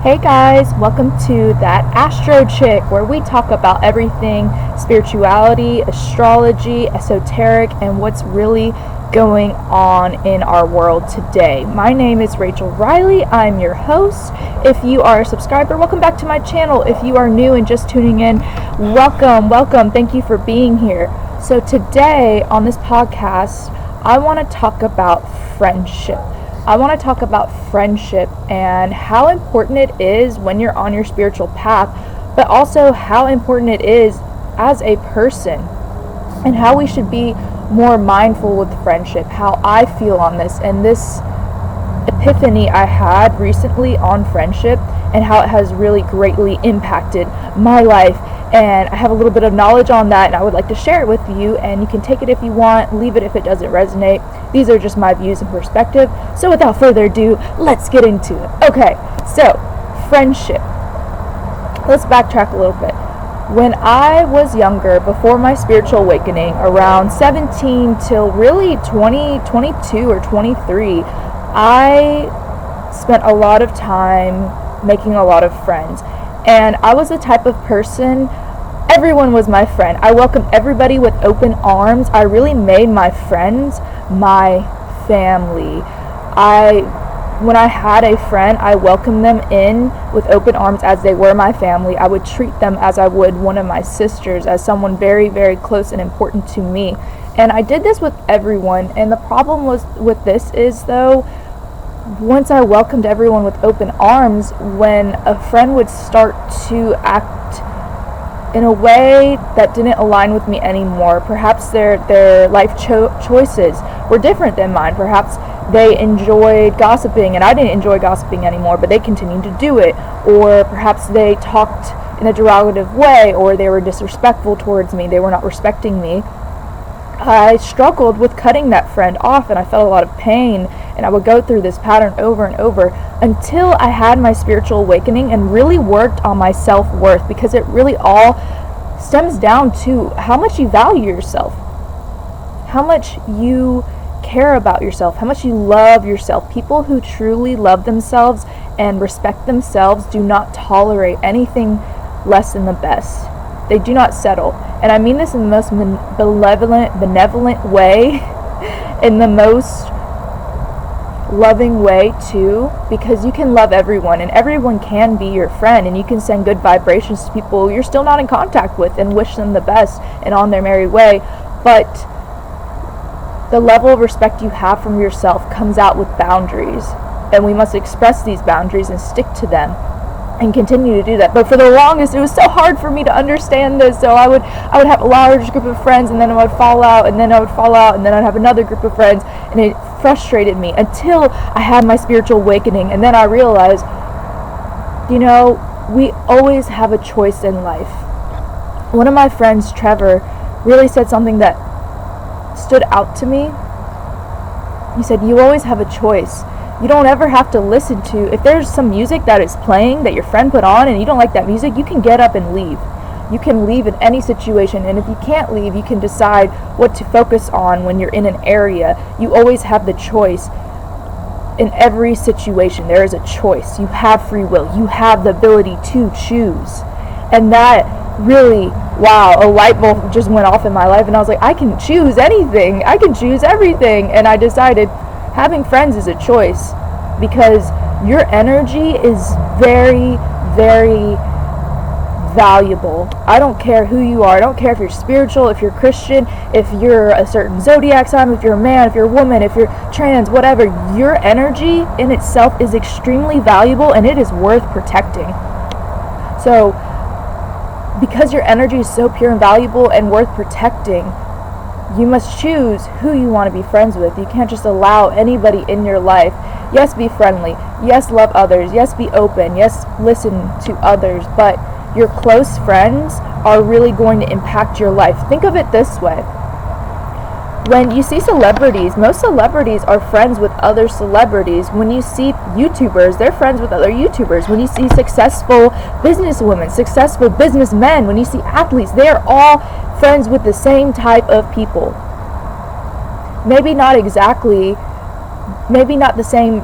Hey guys, welcome to That Astro Chick, where we talk about everything spirituality, astrology, esoteric, and what's really going on in our world today. My name is Rachel Riley. I'm your host. If you are a subscriber, welcome back to my channel. If you are new and just tuning in, welcome. Thank you for being here. So today on this podcast, I want to talk about friendship. I want to talk about friendship and how important it is when you're on your spiritual path, but also how important it is as a person and how we should be more mindful with friendship, how I feel on this, and this epiphany I had recently on friendship and how it has really greatly impacted my life. And I have a little bit of knowledge on that, and I would like to share it with you, and you can take it if you want, leave it if it doesn't resonate. These are just my views and perspective. So without further ado, let's get into it. Okay, so friendship. Let's backtrack a little bit. When I was younger, before my spiritual awakening, around 17 till really 22 or 23, I spent a lot of time making a lot of friends. And I was the type of person, everyone was my friend. I welcomed everybody with open arms. I really made my friends my family. When I had a friend, I welcomed them in with open arms as they were my family. I would treat them as I would one of my sisters, as someone very, very close and important to me. And I did this with everyone. And the problem with this is, though, once I welcomed everyone with open arms, when a friend would start to act in a way that didn't align with me anymore, perhaps their life choices were different than mine. Perhaps they enjoyed gossiping and I didn't enjoy gossiping anymore, but they continued to do it. Or perhaps they talked in a derogative way, or they were disrespectful towards me. They were not respecting me. I struggled with cutting that friend off, and I felt a lot of pain, and I would go through this pattern over and over until I had my spiritual awakening and really worked on my self-worth, because it really all stems down to how much you value yourself, how much you care about yourself, how much you love yourself. People who truly love themselves and respect themselves do not tolerate anything less than the best. They do not settle. And I mean this in the most benevolent way, in the most loving way too, because you can love everyone and everyone can be your friend, and you can send good vibrations to people you're still not in contact with and wish them the best and on their merry way. But the level of respect you have from yourself comes out with boundaries, and we must express these boundaries and stick to them and continue to do that. But for the longest, it was so hard for me to understand this. So I would have a large group of friends, and then I would fall out, and then I would fall out, and then I'd have another group of friends, and it frustrated me until I had my spiritual awakening. And then I realized, we always have a choice in life. One of my friends, Trevor, really said something that stood out to me. He said, you always have a choice. You don't ever have to listen to, if there's some music that is playing that your friend put on and you don't like that music, you can get up and leave. You can leave in any situation, and if you can't leave, you can decide what to focus on when you're in an area. You always have the choice in every situation. There is a choice. You have free will. You have the ability to choose. And that really, wow, a light bulb just went off in my life, and I was like, I can choose anything. I can choose everything. And I decided having friends is a choice, because your energy is very, very valuable. I don't care who you are. I don't care if you're spiritual, if you're Christian, if you're a certain zodiac sign, if you're a man, if you're a woman, if you're trans, whatever. Your energy in itself is extremely valuable, and it is worth protecting. So, because your energy is so pure and valuable and worth protecting, you must choose who you want to be friends with. You can't just allow anybody in your life. Yes, be friendly. Yes, love others. Yes, be open. Yes, listen to others. But your close friends are really going to impact your life. Think of it this way. When you see celebrities, most celebrities are friends with other celebrities. When you see YouTubers, they're friends with other YouTubers. When you see successful businesswomen, successful businessmen, when you see athletes, they are all friends with the same type of people. Maybe not exactly, maybe not the same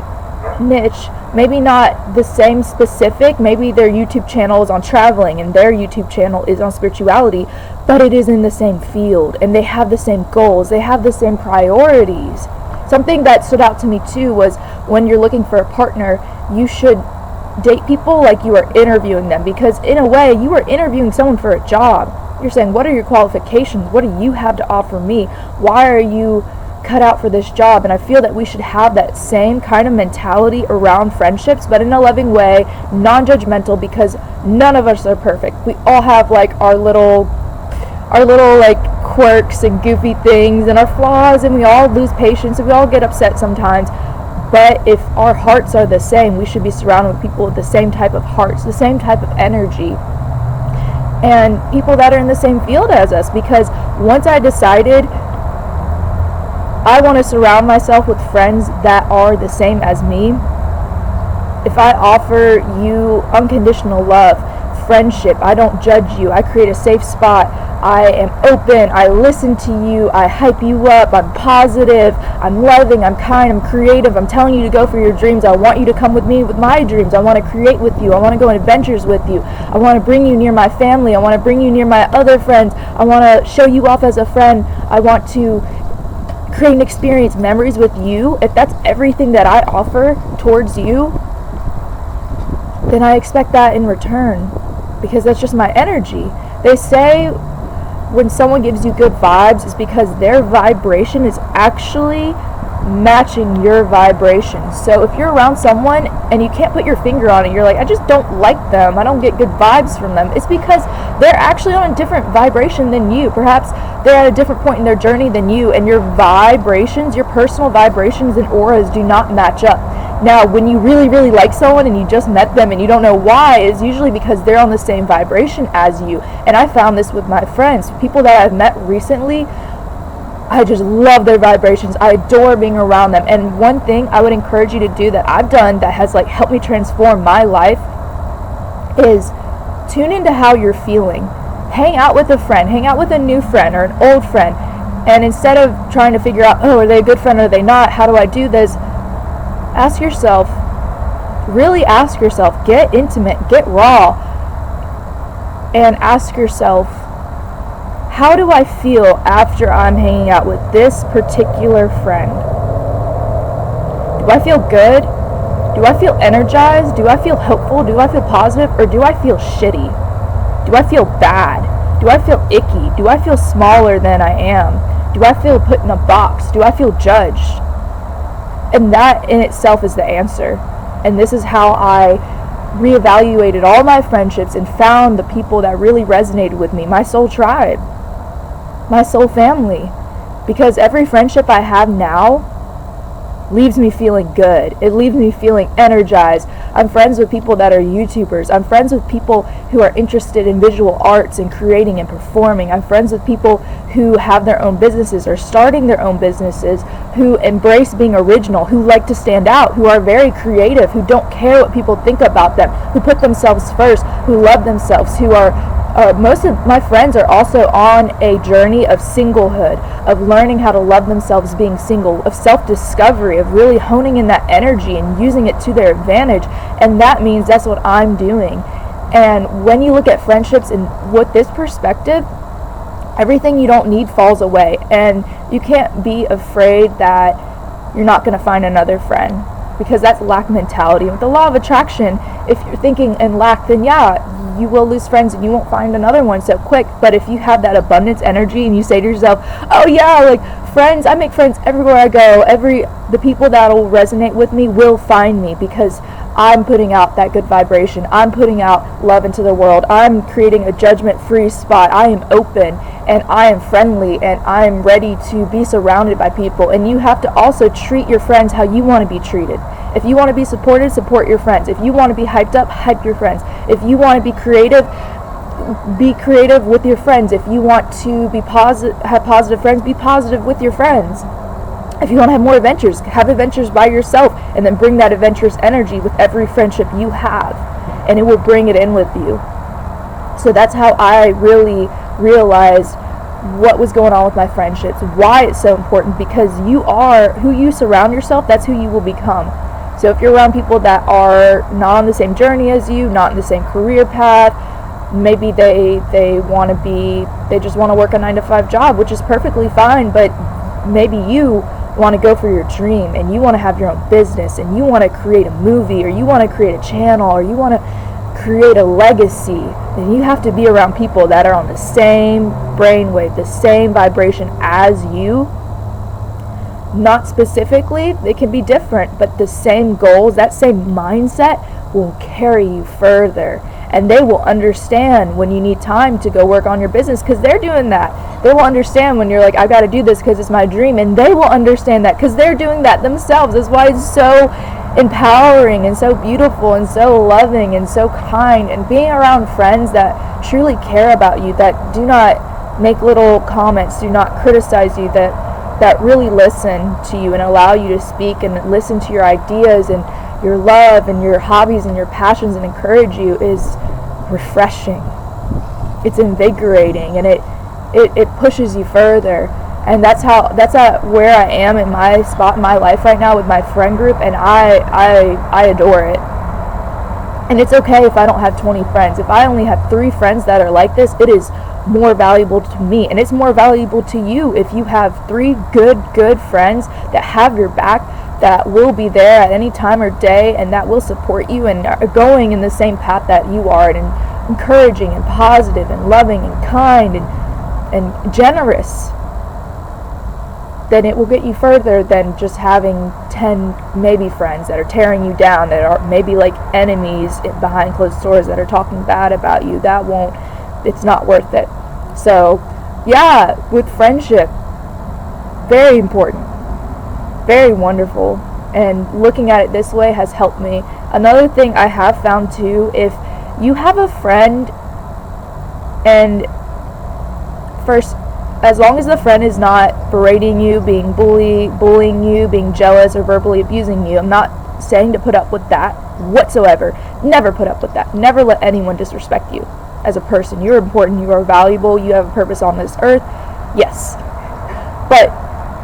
niche, Maybe not the same specific, maybe their YouTube channel is on traveling and their YouTube channel is on spirituality, but it is in the same field and they have the same goals, they have the same priorities. Something that stood out to me too was when you're looking for a partner, you should date people like you are interviewing them, because in a way you are interviewing someone for a job. You're saying, what are your qualifications? What do you have to offer me? Why are you cut out for this job? And I feel that we should have that same kind of mentality around friendships, but in a loving way, non-judgmental, because none of us are perfect. We all have like our little like quirks and goofy things and our flaws, and we all lose patience and we all get upset sometimes. But if our hearts are the same, we should be surrounded with people with the same type of hearts, the same type of energy, and people that are in the same field as us. Because once I decided I want to surround myself with friends that are the same as me, if I offer you unconditional love, friendship, I don't judge you, I create a safe spot, I am open, I listen to you, I hype you up, I'm positive, I'm loving, I'm kind, I'm creative, I'm telling you to go for your dreams, I want you to come with me with my dreams, I want to create with you, I want to go on adventures with you, I want to bring you near my family, I want to bring you near my other friends, I want to show you off as a friend, I want to create an experience, memories with you. If that's everything that I offer towards you, then I expect that in return, because that's just my energy. They say when someone gives you good vibes, it's because their vibration is actually matching your vibration. So if you're around someone and you can't put your finger on it, you're like, I just don't like them, I don't get good vibes from them, it's because they're actually on a different vibration than you. Perhaps they're at a different point in their journey than you, and your vibrations, your personal vibrations and auras do not match up. Now, when you really, really like someone and you just met them and you don't know why, it's usually because they're on the same vibration as you. And I found this with my friends, people that I've met recently. I just love their vibrations. I adore being around them. And one thing I would encourage you to do that I've done that has like helped me transform my life is tune into how you're feeling. Hang out with a friend, hang out with a new friend or an old friend, and instead of trying to figure out, oh, are they a good friend or are they not, how do I do this, ask yourself, really ask yourself, get intimate, get raw, and ask yourself, how do I feel after I'm hanging out with this particular friend? Do I feel good? Do I feel energized? Do I feel hopeful? Do I feel positive? Or do I feel shitty? Do I feel bad? Do I feel icky? Do I feel smaller than I am? Do I feel put in a box? Do I feel judged? And that in itself is the answer. And this is how I reevaluated all my friendships and found the people that really resonated with me, my soul tribe, my soul family. Because every friendship I have now leaves me feeling good. It leaves me feeling energized. I'm friends with people that are YouTubers. I'm friends with people who are interested in visual arts and creating and performing. I'm friends with people who have their own businesses or starting their own businesses, who embrace being original, who like to stand out, who are very creative, who don't care what people think about them, who put themselves first, who love themselves, who are most of my friends are also on a journey of singlehood, of learning how to love themselves being single, of self-discovery, of really honing in that energy and using it to their advantage. And that means that's what I'm doing. And when you look at friendships and with this perspective, everything you don't need falls away. And you can't be afraid that you're not going to find another friend, because that's lack mentality. With the law of attraction, if you're thinking in lack, then yeah, you will lose friends and you won't find another one so quick. But if you have that abundance energy and you say to yourself, oh yeah, like friends, I make friends everywhere I go, the people that will resonate with me will find me, because I'm putting out that good vibration, I'm putting out love into the world, I'm creating a judgment-free spot, I am open and I am friendly and I am ready to be surrounded by people. And you have to also treat your friends how you want to be treated. If you want to be supported, support your friends. If you want to be hyped up, hype your friends. If you want to be creative with your friends. If you want to be have positive friends, be positive with your friends. If you want to have more adventures, have adventures by yourself, and then bring that adventurous energy with every friendship you have, and it will bring it in with you. So that's how I really realized what was going on with my friendships, why it's so important, because you are who you surround yourself, that's who you will become. So if you're around people that are not on the same journey as you, not in the same career path, maybe they just want to work a 9-to-5 job, which is perfectly fine, but maybe you want to go for your dream and you want to have your own business and you want to create a movie, or you want to create a channel, or you want to create a legacy, then you have to be around people that are on the same brainwave, the same vibration as you. Not specifically, they can be different, but the same goals, that same mindset will carry you further. And they will understand when you need time to go work on your business, because they're doing that. They will understand when you're like, I've got to do this because it's my dream. And they will understand that because they're doing that themselves. That's why it's so empowering and so beautiful and so loving and so kind. And being around friends that truly care about you, that do not make little comments, do not criticize you, that really listen to you and allow you to speak and listen to your ideas and your love and your hobbies and your passions and encourage you, is refreshing. It's invigorating, and it pushes you further. And that's where I am in my spot in my life right now with my friend group, and I adore it. And it's okay if I don't have 20 friends. If I only have 3 friends that are like this, it is more valuable to me, and it's more valuable to you if you have 3 good friends that have your back, that will be there at any time or day, and that will support you and are going in the same path that you are, and encouraging and positive and loving and kind and generous. Then it will get you further than just having 10 maybe friends that are tearing you down, that are maybe like enemies behind closed doors that are talking bad about you. It's not worth it. So yeah, with friendship, very important, very wonderful, and looking at it this way has helped me. Another thing I have found too, if you have a friend, and first, as long as the friend is not berating you, being bullying you, being jealous, or verbally abusing you, I'm not saying to put up with that whatsoever. Never put up with that. Never let anyone disrespect you as a person. You're important, you are valuable, you have a purpose on this earth. Yes. But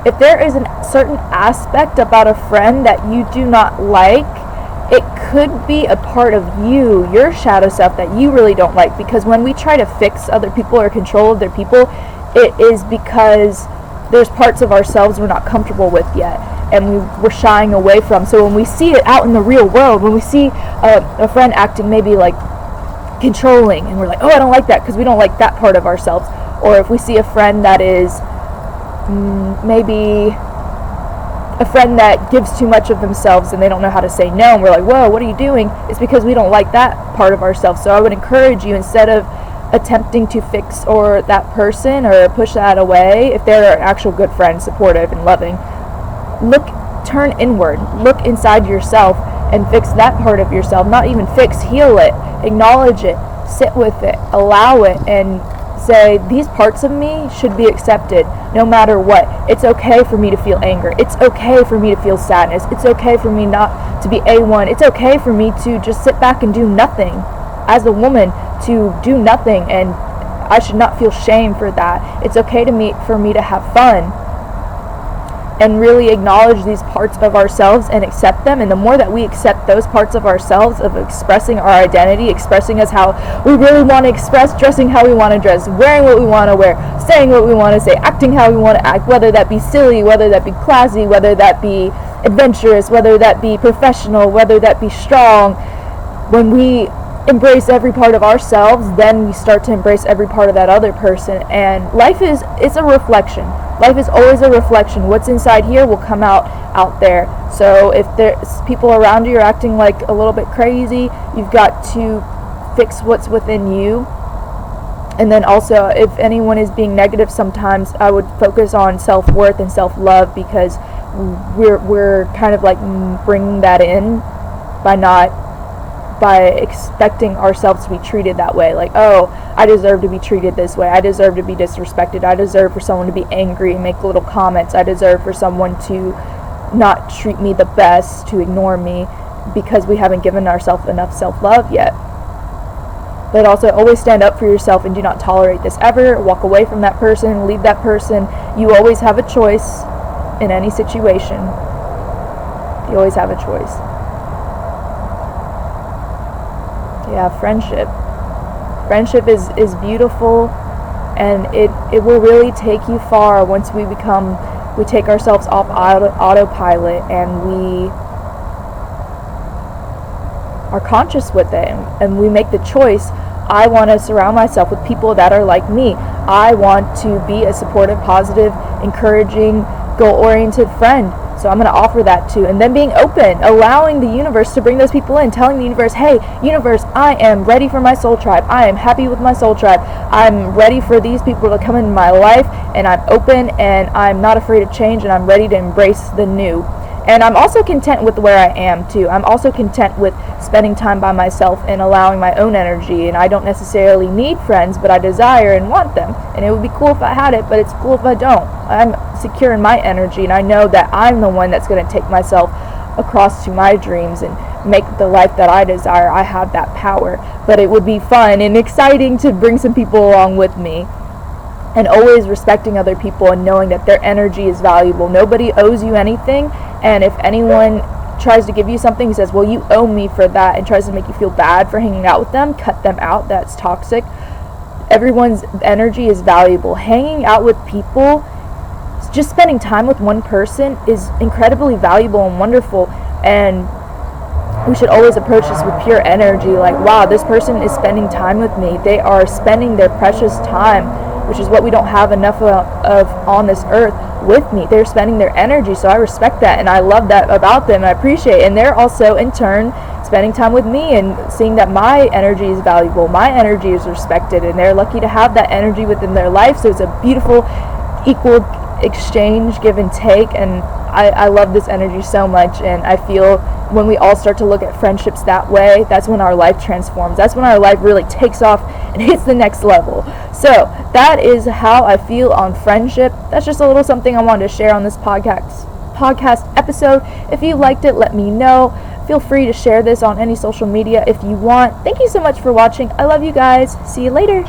if there is a certain aspect about a friend that you do not like, it could be a part of you, your shadow self, that you really don't like. Because when we try to fix other people or control other people, it is because there's parts of ourselves we're not comfortable with yet, and we're shying away from. So when we see it out in the real world, when we see a friend acting maybe like controlling, and we're like, oh, I don't like that, because we don't like that part of ourselves. Or if we see a friend that is maybe a friend that gives too much of themselves and they don't know how to say no, and we're like, whoa, what are you doing? It's because we don't like that part of ourselves. So I would encourage you, instead of attempting to fix or that person or push that away, if they're an actual good friend, supportive and loving, turn inward, look inside yourself and fix that part of yourself. Not even fix, heal it, acknowledge it, sit with it, allow it, and say, these parts of me should be accepted no matter what. It's okay for me to feel anger. It's okay for me to feel sadness. It's okay for me not to be A1. It's okay for me to just sit back and do nothing. As a woman, to do nothing, and I should not feel shame for that. It's okay for me to have fun, and really acknowledge these parts of ourselves and accept them. And the more that we accept those parts of ourselves, of expressing our identity, expressing as how we really want to express, dressing how we want to dress, wearing what we want to wear, saying what we want to say, acting how we want to act, whether that be silly, whether that be classy, whether that be adventurous, whether that be professional, whether that be strong. When we embrace every part of ourselves, then we start to embrace every part of that other person. And life it's a reflection. Life is always a reflection. What's inside here will come out there. So if there's people around you are acting like a little bit crazy, you've got to fix what's within you. And then also, if anyone is being negative, sometimes I would focus on self-worth and self-love, because we're kind of like bringing that in by expecting ourselves to be treated that way. Like, oh, I deserve to be treated this way. I deserve to be disrespected. I deserve for someone to be angry and make little comments. I deserve for someone to not treat me the best, to ignore me, because we haven't given ourselves enough self-love yet. But also, always stand up for yourself and do not tolerate this ever. Walk away from that person, leave that person. You always have a choice in any situation. You always have a choice. Yeah, friendship is beautiful, and it will really take you far once we take ourselves off autopilot, and we are conscious with it, and we make the choice. I want to surround myself with people that are like me. I want to be a supportive, positive, encouraging, goal-oriented friend. So I'm going to offer that too. And then being open, allowing the universe to bring those people in, telling the universe, hey, universe, I am ready for my soul tribe. I am happy with my soul tribe. I'm ready for these people to come into my life, and I'm open, and I'm not afraid of change, and I'm ready to embrace the new. And I'm also content with where I am too. I'm also content with spending time by myself and allowing my own energy. And I don't necessarily need friends, but I desire and want them. And it would be cool if I had it, but it's cool if I don't. I'm secure in my energy, and I know that I'm the one that's going to take myself across to my dreams and make the life that I desire. I have that power. But it would be fun and exciting to bring some people along with me. And always respecting other people and knowing that their energy is valuable. Nobody owes you anything, and if anyone tries to give you something, says, well, you owe me for that, and tries to make you feel bad for hanging out with them, cut them out. That's toxic. Everyone's energy is valuable. Hanging out with people, just spending time with one person is incredibly valuable and wonderful, and we should always approach this with pure energy, like, wow, this person is spending time with me. They are spending their precious time, which is what we don't have enough of on this earth, with me. They're spending their energy, so I respect that, and I love that about them, and I appreciate it. And they're also, in turn, spending time with me and seeing that my energy is valuable, my energy is respected, and they're lucky to have that energy within their life. So it's a beautiful, equal exchange, give and take, and I love this energy so much. And I feel when we all start to look at friendships that way, that's when our life transforms. That's when our life really takes off and hits the next level. So that is how I feel on friendship. That's just a little something I wanted to share on this podcast episode. If you liked it, let me know. Feel free to share this on any social media if you want. Thank you so much for watching. I love you guys. See you later.